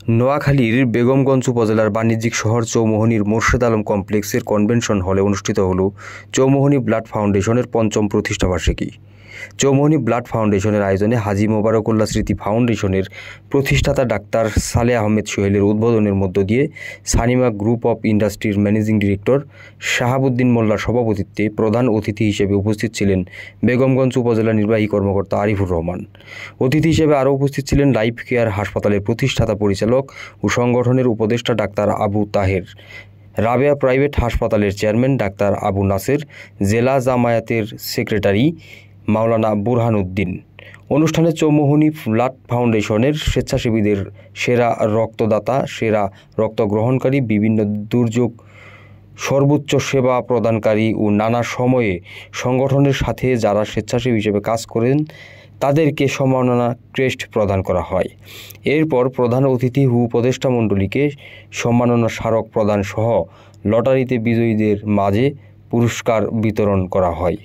নোয়াখালীর বেগমগঞ্জ উপজেলার বাণিজ্যিক শহর চৌমোহনীর মোর্শেদ আলম কমপ্লেক্সের কনভেনশন হলে অনুষ্ঠিত হল চৌমোহনী ব্লাড ফাউন্ডেশনের ৫ম প্রতিষ্ঠাবার্ষিকী। চৌমোহনী ব্লাড ফাউন্ডেশনের আয়োজনে হাজী মোবারকুল্লাহ স্মৃতি ফাউন্ডেশনের প্রতিষ্ঠাতা ডাক্তার সালেহ আহমেদ সোহেলের উদ্বোধনের মধ্য দিয়ে সানিমা গ্রুপ অফ ইন্ডাস্ট্রির ম্যানেজিং ডিরেক্টর শাহাবুদ্দিন মোল্লার সভাপতিত্বে প্রধান অতিথি হিসেবে উপস্থিত ছিলেন বেগমগঞ্জ উপজেলা নির্বাহী কর্মকর্তা আরিফুর রহমান। অতিথি হিসেবে আরও উপস্থিত ছিলেন লাইফ কেয়ার হাসপাতালের প্রতিষ্ঠাতা পরিচালক ও সংগঠনের উপদেষ্টা ডাক্তার আবু তাহের, রাবেয়া প্রাইভেট হাসপাতালের চেয়ারম্যান ডাক্তার আবু নাসের, জেলা জামায়াতের সেক্রেটারি মাওলানা বুরহান উদ্দিন। অনুষ্ঠানে চৌমোহনী ব্লাড ফাউন্ডেশনের স্বেচ্ছাসেবীদের সেরা রক্তদাতা, সেরা রক্ত গ্রহণকারী, বিভিন্ন দুর্যোগ সর্বোচ্চ সেবা প্রদানকারী ও নানা সময়ে সংগঠনের সাথে যারা স্বেচ্ছাসেবী হিসেবে কাজ করেন তাদেরকে সম্মাননা ক্রেস্ট প্রদান করা হয়। এরপর প্রধান অতিথি ও উপদেষ্টা মণ্ডলীকে সম্মাননা স্মারক প্রদান সহ লটারিতে বিজয়ীদের মাঝে পুরস্কার বিতরণ করা হয়।